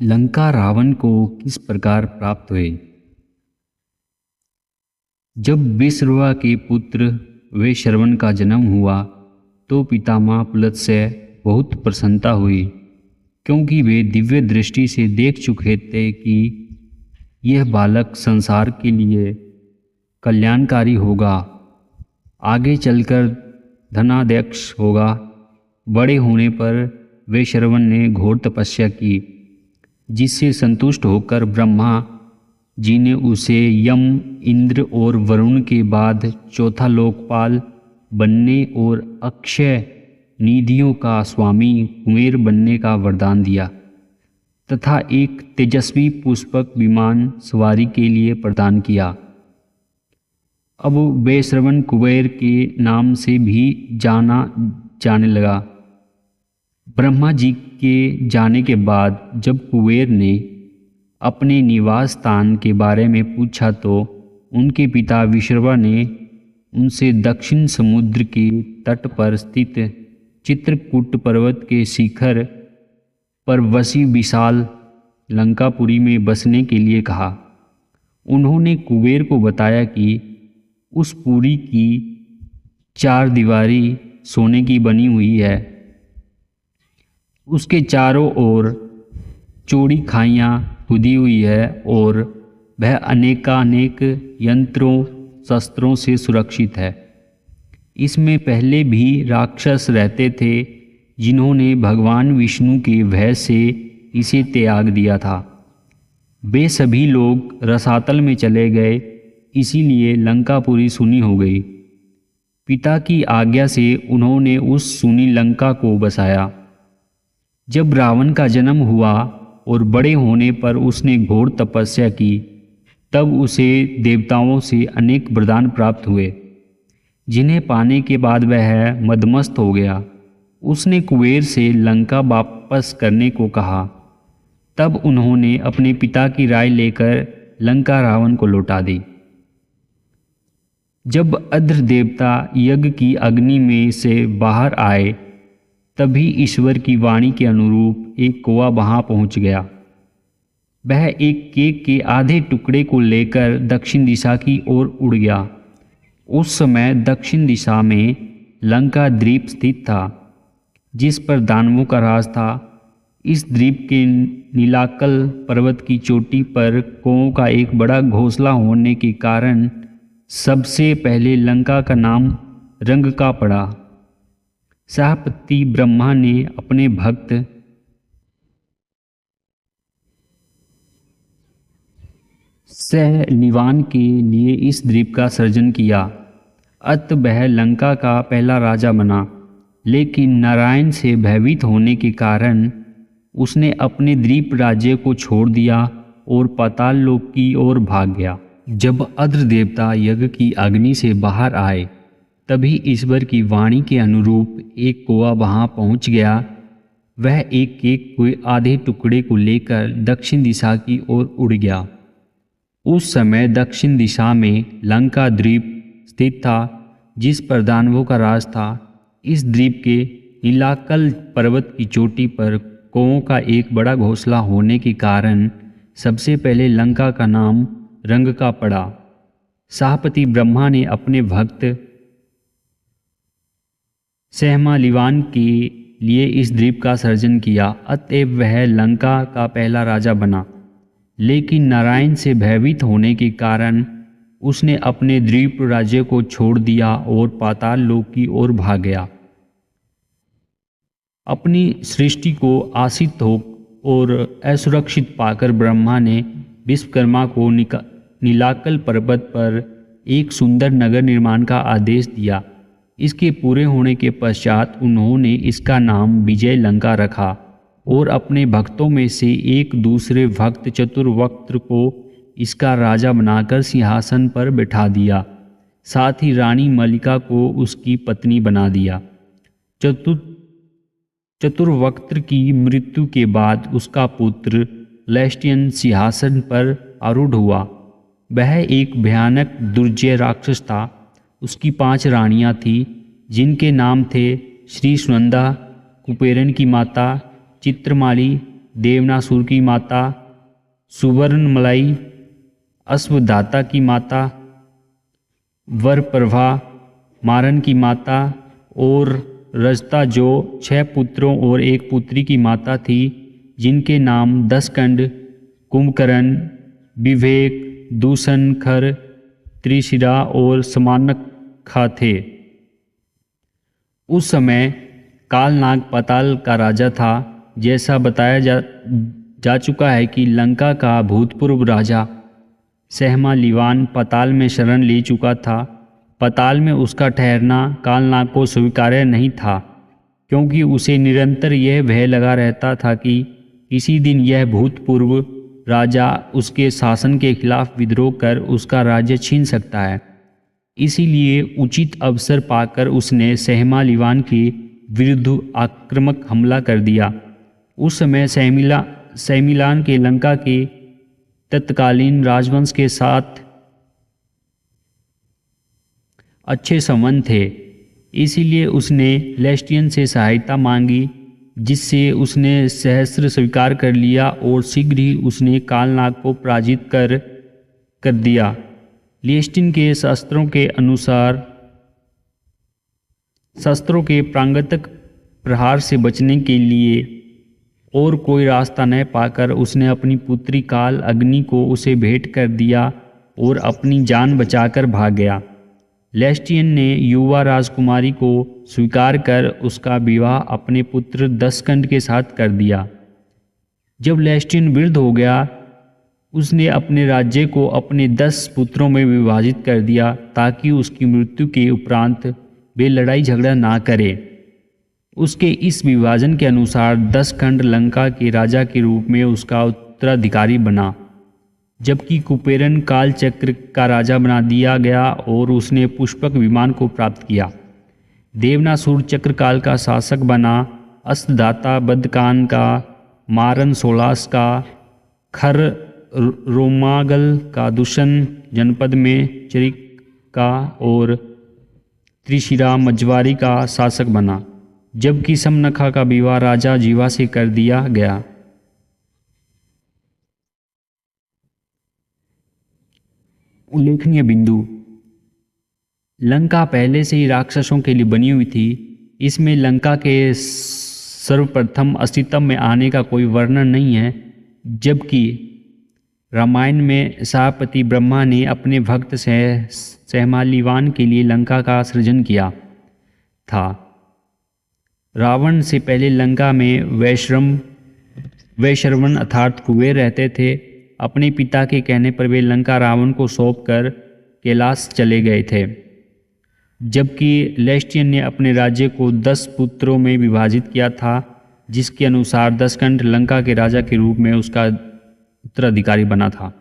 लंका रावण को किस प्रकार प्राप्त हुए। जब विश्रवा के पुत्र वैश्रवण का जन्म हुआ तो पितामह पुलत्स्य बहुत प्रसन्नता हुई, क्योंकि वे दिव्य दृष्टि से देख चुके थे कि यह बालक संसार के लिए कल्याणकारी होगा, आगे चलकर धनाध्यक्ष होगा। बड़े होने पर वैश्रवण ने घोर तपस्या की, जिससे संतुष्ट होकर ब्रह्मा जी ने उसे यम, इंद्र और वरुण के बाद चौथा लोकपाल बनने और अक्षय निधियों का स्वामी कुबेर बनने का वरदान दिया तथा एक तेजस्वी पुष्पक विमान सवारी के लिए प्रदान किया। अब वैश्रवण कुबेर के नाम से भी जाना जाने लगा। ब्रह्मा जी के जाने के बाद जब कुबेर ने अपने निवास स्थान के बारे में पूछा तो उनके पिता विश्रवा ने उनसे दक्षिण समुद्र के तट पर स्थित चित्रकूट पर्वत के शिखर पर वसी विशाल लंकापुरी में बसने के लिए कहा। उन्होंने कुबेर को बताया कि उस पुरी की 4 दीवारी सोने की बनी हुई है, उसके चारों ओर चौड़ी खाइयाँ खुदी हुई है और वह अनेकानेक यंत्रों शस्त्रों से सुरक्षित है। इसमें पहले भी राक्षस रहते थे जिन्होंने भगवान विष्णु के भय से इसे त्याग दिया था। वे सभी लोग रसातल में चले गए, इसीलिए लंकापुरी सुनी हो गई। पिता की आज्ञा से उन्होंने उस सुनी लंका को बसाया। जब रावण का जन्म हुआ और बड़े होने पर उसने घोर तपस्या की, तब उसे देवताओं से अनेक वरदान प्राप्त हुए, जिन्हें पाने के बाद वह मदमस्त हो गया। उसने कुबेर से लंका वापस करने को कहा। तब उन्होंने अपने पिता की राय लेकर लंका रावण को लौटा दी। जब अद्र देवता यज्ञ की अग्नि में से बाहर आए, तभी ईश्वर की वाणी के अनुरूप एक कौवा वहां पहुंच गया। वह एक केक के आधे टुकड़े को लेकर दक्षिण दिशा की ओर उड़ गया। उस समय दक्षिण दिशा में लंका द्वीप स्थित था, जिस पर दानवों का राज था। इस द्वीप के नीलाकल पर्वत की चोटी पर कौओं का एक बड़ा घोंसला होने के कारण सबसे पहले लंका का नाम रंग का पड़ा। शाहपति ब्रह्मा ने अपने भक्त सहनिवान के लिए इस द्वीप का सृजन किया। अत वह लंका का पहला राजा बना, लेकिन नारायण से भयभीत होने के कारण उसने अपने द्वीप राज्य को छोड़ दिया और पाताल लोक की ओर भाग गया। जब अद्र देवता यज्ञ की अग्नि से बाहर आए, तभी ईश्वर की वाणी के अनुरूप एक कौवा वहां पहुंच गया। वह एक केक के आधे टुकड़े को लेकर दक्षिण दिशा की ओर उड़ गया। उस समय दक्षिण दिशा में लंका द्वीप स्थित था, जिस पर दानवों का राज था। इस द्वीप के नीलाकल पर्वत की चोटी पर कौओं का एक बड़ा घोंसला होने के कारण सबसे पहले लंका का नाम रंग का पड़ा। शाहपति ब्रह्मा ने अपने भक्त सहमालिवान के लिए इस द्वीप का सृजन किया। अतएव वह लंका का पहला राजा बना, लेकिन नारायण से भयभीत होने के कारण उसने अपने द्वीप राज्य को छोड़ दिया और पाताल लोक की ओर भाग गया। अपनी सृष्टि को आसित हो और असुरक्षित पाकर ब्रह्मा ने विश्वकर्मा को नीलाकल पर्वत पर एक सुंदर नगर निर्माण का आदेश दिया। इसके पूरे होने के पश्चात उन्होंने इसका नाम विजय लंका रखा और अपने भक्तों में से एक दूसरे भक्त चतुर्वक्त्र को इसका राजा बनाकर सिंहासन पर बैठा दिया। साथ ही रानी मलिका को उसकी पत्नी बना दिया। चतुर्वक्त्र की मृत्यु के बाद उसका पुत्र लैष्टियन सिंहासन पर आरूढ़ हुआ। वह एक भयानक दुर्जय राक्षस था। उसकी 5 रानियां थीं, जिनके नाम थे श्री सुनंदा, कुबेरन की माता चित्रमाली, देवनासुर की माता, सुवर्णमलाई अश्वधाता की माता, वरप्रभा मारन की माता और रजता जो 6 पुत्रों और 1 पुत्री की माता थी, जिनके नाम दसकंड, कुंभकर्ण, विवेक, दूषण, खर, त्रिशिरा और समानखा थे। उस समय कालनाग पाताल का राजा था। जैसा बताया जा चुका है कि लंका का भूतपूर्व राजा सहमालीवान पाताल में शरण ले चुका था। पाताल में उसका ठहरना कालनाग को स्वीकार्य नहीं था, क्योंकि उसे निरंतर यह भय लगा रहता था कि किसी दिन यह भूतपूर्व राजा उसके शासन के खिलाफ विद्रोह कर उसका राज्य छीन सकता है। इसीलिए उचित अवसर पाकर उसने सहमालीवान के विरुद्ध आक्रामक हमला कर दिया। उस समय सहमीलान के लंका के तत्कालीन राजवंश के साथ अच्छे संबंध थे, इसीलिए उसने लेस्टियन से सहायता मांगी, जिससे उसने सहस्त्र स्वीकार कर लिया और शीघ्र ही उसने कालनाग को पराजित कर दिया। लेस्टियन के शास्त्रों के अनुसार शस्त्रों के प्रांगतक प्रहार से बचने के लिए और कोई रास्ता न पाकर उसने अपनी पुत्री काल अग्नि को उसे भेंट कर दिया और अपनी जान बचाकर भाग गया। लेस्टियन ने युवा राजकुमारी को स्वीकार कर उसका विवाह अपने पुत्र दसकंड के साथ कर दिया। जब लेस्टियन वृद्ध हो गया, उसने अपने राज्य को अपने 10 पुत्रों में विभाजित कर दिया, ताकि उसकी मृत्यु के उपरांत वे लड़ाई झगड़ा ना करे। उसके इस विभाजन के अनुसार दसकंड लंका के राजा के रूप में उसका उत्तराधिकारी बना, जबकि कुपेरन कालचक्र का राजा बना दिया गया और उसने पुष्पक विमान को प्राप्त किया। देवनासुर चक्रकाल का शासक बना, अश्वधाता बदकान का, मारन सोलास का, खर रोमागल का दूषण जनपद में चरिक का और त्रिशिरा मजवारी का शासक बना, जबकि समनखा का विवाह राजा जीवा से कर दिया गया। उल्लेखनीय बिंदु: लंका पहले से ही राक्षसों के लिए बनी हुई थी। इसमें लंका के सर्वप्रथम अस्तित्व में आने का कोई वर्णन नहीं है, जबकि रामायण में शाहपति ब्रह्मा ने अपने भक्त सहमालीवान के लिए लंका का सृजन किया था। रावण से पहले लंका में वैश्रवण अर्थात कुबेर रहते थे। अपने पिता के कहने पर वे लंका रावण को सौंपकर कैलाश चले गए थे, जबकि लेस्टियन ने अपने राज्य को 10 पुत्रों में विभाजित किया था, जिसके अनुसार दसकंठ लंका के राजा के रूप में उसका उत्तराधिकारी बना था।